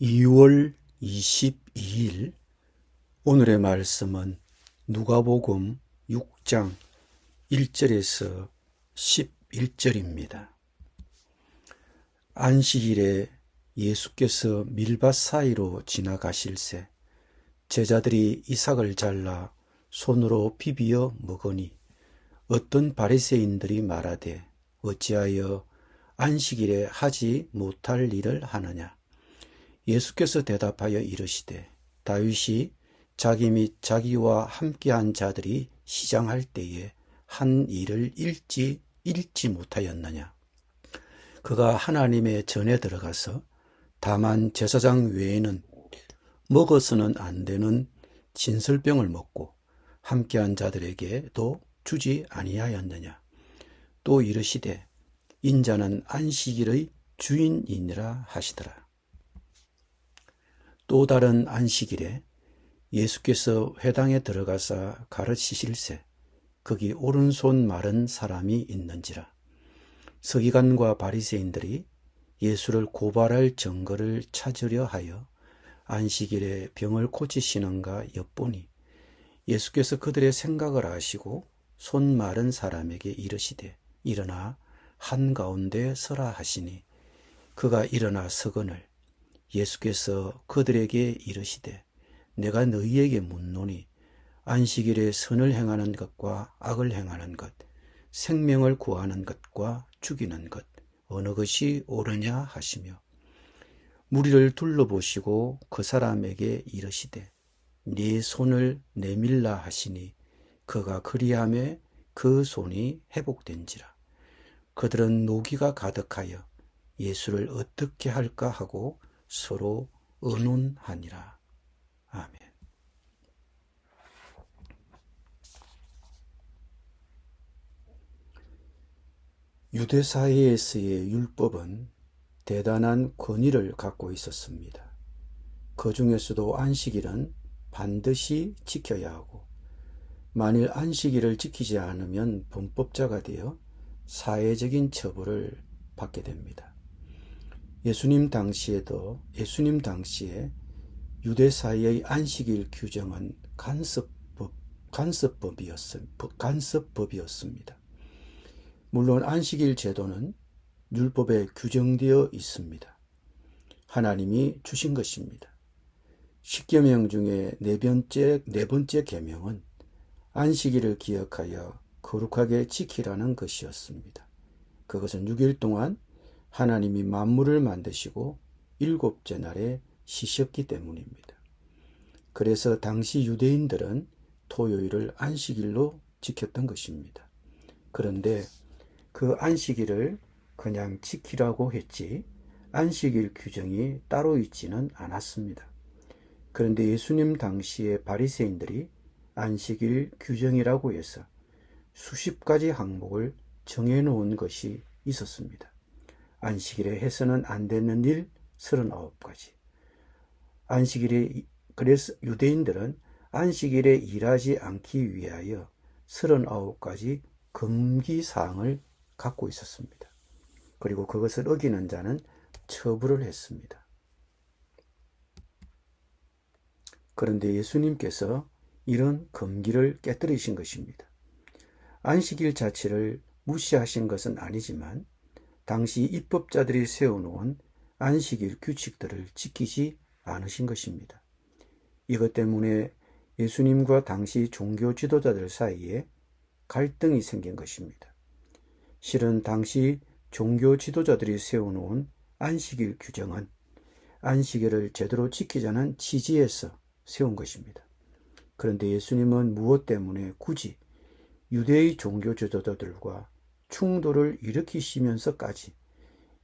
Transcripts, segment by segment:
2월 22일 오늘의 말씀은 누가복음 6장 1절에서 11절입니다. 안식일에 예수께서 밀밭 사이로 지나가실새 제자들이 이삭을 잘라 손으로 비비어 먹으니 어떤 바리새인들이 말하되 어찌하여 안식일에 하지 못할 일을 하느냐. 예수께서 대답하여 이르시되 다윗이 자기 및 자기와 함께한 자들이 시장할 때에 한 일을 잃지 못하였느냐. 그가 하나님의 전에 들어가서 다만 제사장 외에는 먹어서는 안 되는 진설병을 먹고 함께한 자들에게도 주지 아니하였느냐. 또 이르시되 인자는 안식일의 주인이니라 하시더라. 또 다른 안식일에 예수께서 회당에 들어가사 가르치실새 거기 오른손 마른 사람이 있는지라. 서기관과 바리새인들이 예수를 고발할 증거를 찾으려 하여 안식일에 병을 고치시는가 엿보니 예수께서 그들의 생각을 아시고 손 마른 사람에게 이르시되 일어나 한가운데 서라 하시니 그가 일어나 서거늘 예수께서 그들에게 이르시되 내가 너희에게 묻노니 안식일에 선을 행하는 것과 악을 행하는 것, 생명을 구하는 것과 죽이는 것 어느 것이 옳으냐 하시며 무리를 둘러보시고 그 사람에게 이르시되 네 손을 내밀라 하시니 그가 그리하매 그 손이 회복된지라. 그들은 노기가 가득하여 예수를 어떻게 할까 하고 서로 의논하니라. 아멘. 유대 사회에서의 율법은 대단한 권위를 갖고 있었습니다. 그 중에서도 안식일은 반드시 지켜야 하고 만일 안식일을 지키지 않으면 범법자가 되어 사회적인 처벌을 받게 됩니다. 예수님 당시에 유대 사회의 안식일 규정은 간섭법이었습니다. 물론 안식일 제도는 율법에 규정되어 있습니다. 하나님이 주신 것입니다. 10계명 중에 네 번째 계명은 안식일을 기억하여 거룩하게 지키라는 것이었습니다. 그것은 6일 동안 하나님이 만물을 만드시고 7째 날에 쉬셨기 때문입니다. 그래서 당시 유대인들은 토요일을 안식일로 지켰던 것입니다. 그런데 그 안식일을 그냥 지키라고 했지 안식일 규정이 따로 있지는 않았습니다. 그런데 예수님 당시의 바리새인들이 안식일 규정이라고 해서 수십 가지 항목을 정해놓은 것이 있었습니다. 안식일에 해서는 안 되는 일 39가지. 그래서 유대인들은 안식일에 일하지 않기 위하여 39가지 금기사항을 갖고 있었습니다. 그리고 그것을 어기는 자는 처벌을 했습니다. 그런데 예수님께서 이런 금기를 깨뜨리신 것입니다. 안식일 자체를 무시하신 것은 아니지만 당시 입법자들이 세워놓은 안식일 규칙들을 지키지 않으신 것입니다. 이것 때문에 예수님과 당시 종교 지도자들 사이에 갈등이 생긴 것입니다. 실은 당시 종교 지도자들이 세워놓은 안식일 규정은 안식일을 제대로 지키자는 취지에서 세운 것입니다. 그런데 예수님은 무엇 때문에 굳이 유대의 종교 지도자들과 충돌을 일으키시면서까지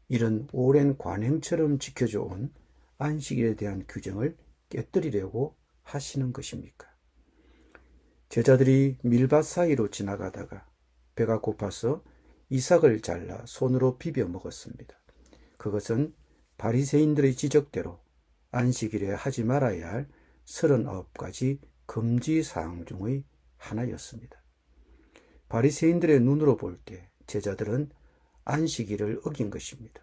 이런 오랜 관행처럼 지켜져 온 안식일에 대한 규정을 깨뜨리려고 하시는 것입니까? 제자들이 밀밭 사이로 지나가다가 배가 고파서 이삭을 잘라 손으로 비벼 먹었습니다. 그것은 바리새인들의 지적대로 안식일에 하지 말아야 할 39가지 금지 사항 중의 하나였습니다. 바리새인들의 눈으로 볼 때 제자들은 안식일을 어긴 것입니다.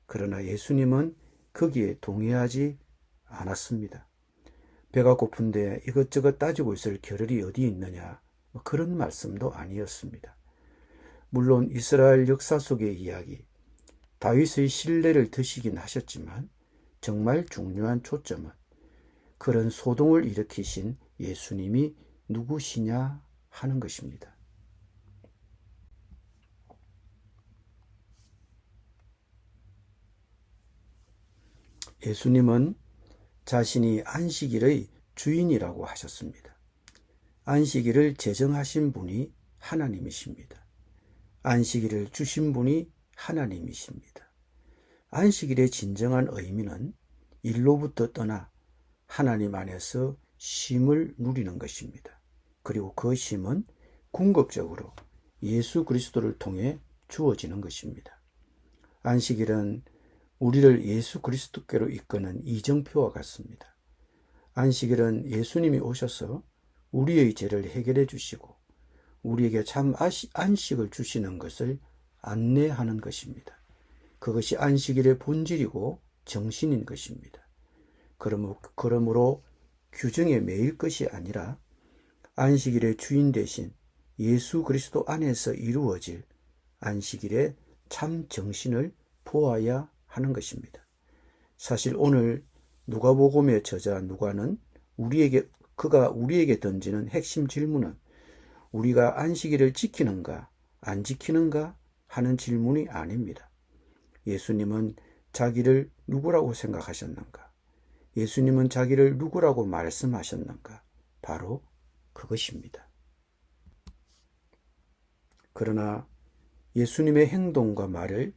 그러나 예수님은 거기에 동의하지 않았습니다. 배가 고픈데 이것저것 따지고 있을 겨를이 어디 있느냐, 그런 말씀도 아니었습니다. 물론 이스라엘 역사 속의 이야기, 다윗의 신뢰를 드시긴 하셨지만 정말 중요한 초점은 그런 소동을 일으키신 예수님이 누구시냐 하는 것입니다. 예수님은 자신이 안식일의 주인이라고 하셨습니다. 안식일을 제정하신 분이 하나님이십니다. 안식일을 주신 분이 하나님이십니다. 안식일의 진정한 의미는 일로부터 떠나 하나님 안에서 쉼을 누리는 것입니다. 그리고 그 쉼은 궁극적으로 예수 그리스도를 통해 주어지는 것입니다. 안식일은 우리를 예수 그리스도께로 이끄는 이정표와 같습니다. 안식일은 예수님이 오셔서 우리의 죄를 해결해 주시고 우리에게 참 안식을 주시는 것을 안내하는 것입니다. 그것이 안식일의 본질이고 정신인 것입니다. 그러므로 규정에 매일 것이 아니라 안식일의 주인 대신 예수 그리스도 안에서 이루어질 안식일의 참 정신을 보아야 하는 것입니다. 사실 오늘 누가복음의 저자 누가는 그가 우리에게 던지는 핵심 질문은 우리가 안식일을 지키는가 안 지키는가 하는 질문이 아닙니다. 예수님은 자기를 누구라고 생각하셨는가? 예수님은 자기를 누구라고 말씀하셨는가? 바로 그것입니다. 그러나 예수님의 행동과 말을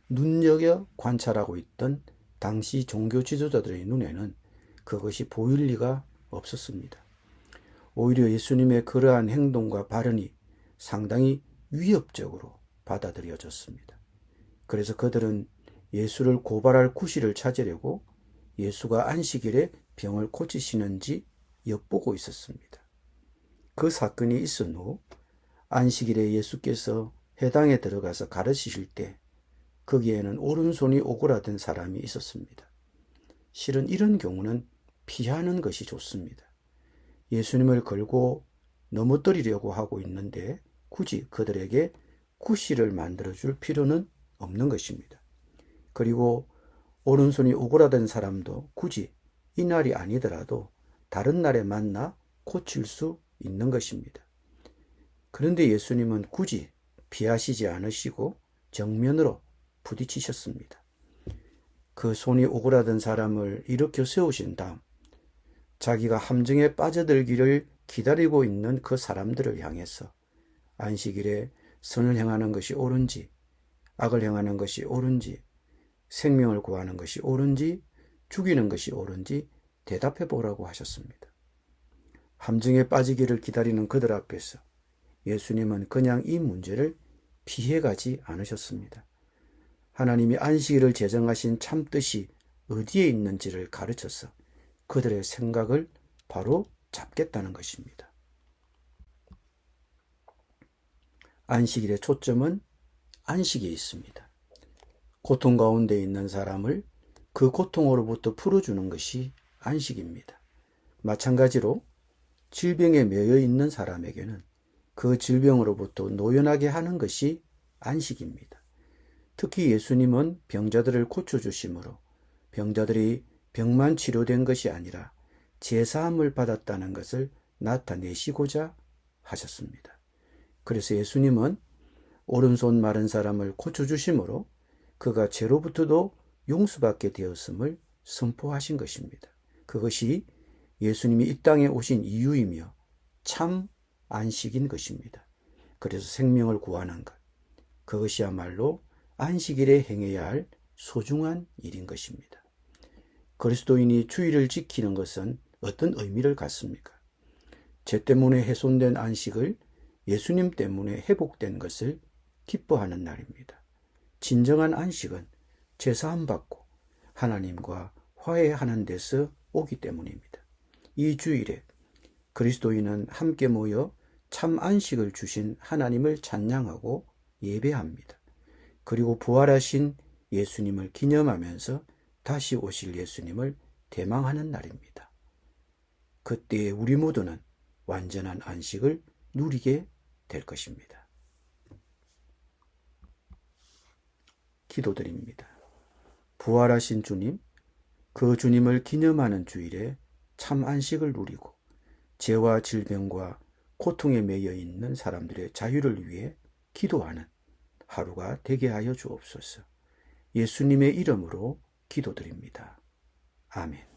눈여겨 관찰하고 있던 당시 종교 지도자들의 눈에는 그것이 보일 리가 없었습니다. 오히려 예수님의 그러한 행동과 발언이 상당히 위협적으로 받아들여졌습니다. 그래서 그들은 예수를 고발할 구실을 찾으려고 예수가 안식일에 병을 고치시는지 엿보고 있었습니다. 그 사건이 있은 후 안식일에 예수께서 회당에 들어가서 가르치실 때 거기에는 오른손이 오그라든 사람이 있었습니다. 실은 이런 경우는 피하는 것이 좋습니다. 예수님을 걸고 넘어뜨리려고 하고 있는데 굳이 그들에게 구실을 만들어줄 필요는 없는 것입니다. 그리고 오른손이 오그라든 사람도 굳이 이날이 아니더라도 다른 날에 만나 고칠 수 있는 것입니다. 그런데 예수님은 굳이 피하시지 않으시고 정면으로 부딪히셨습니다. 그 손이 오그라든 사람을 일으켜 세우신 다음 자기가 함정에 빠져들기를 기다리고 있는 그 사람들을 향해서 안식일에 선을 행하는 것이 옳은지 악을 행하는 것이 옳은지 생명을 구하는 것이 옳은지 죽이는 것이 옳은지 대답해 보라고 하셨습니다. 함정에 빠지기를 기다리는 그들 앞에서 예수님은 그냥 이 문제를 피해가지 않으셨습니다. 하나님이 안식일을 제정하신 참 뜻이 어디에 있는지를 가르쳐서 그들의 생각을 바로 잡겠다는 것입니다. 안식일의 초점은 안식에 있습니다. 고통 가운데 있는 사람을 그 고통으로부터 풀어주는 것이 안식입니다. 마찬가지로 질병에 매여 있는 사람에게는 그 질병으로부터 노연하게 하는 것이 안식입니다. 특히 예수님은 병자들을 고쳐주심으로 병자들이 병만 치료된 것이 아니라 제사함을 받았다는 것을 나타내시고자 하셨습니다. 그래서 예수님은 오른손 마른 사람을 고쳐주심으로 그가 죄로부터도 용서받게 되었음을 선포하신 것입니다. 그것이 예수님이 이 땅에 오신 이유이며 참 안식인 것입니다. 그래서 생명을 구하는 것, 그것이야말로 안식일에 행해야 할 소중한 일인 것입니다. 그리스도인이 주일을 지키는 것은 어떤 의미를 갖습니까? 죄 때문에 훼손된 안식을 예수님 때문에 회복된 것을 기뻐하는 날입니다. 진정한 안식은 제사함 받고 하나님과 화해하는 데서 오기 때문입니다. 이 주일에 그리스도인은 함께 모여 참 안식을 주신 하나님을 찬양하고 예배합니다. 그리고 부활하신 예수님을 기념하면서 다시 오실 예수님을 대망하는 날입니다. 그때 우리 모두는 완전한 안식을 누리게 될 것입니다. 기도드립니다. 부활하신 주님, 그 주님을 기념하는 주일에 참 안식을 누리고 죄와 질병과 고통에 매여 있는 사람들의 자유를 위해 기도하는 하루가 되게 하여 주옵소서. 예수님의 이름으로 기도드립니다. 아멘.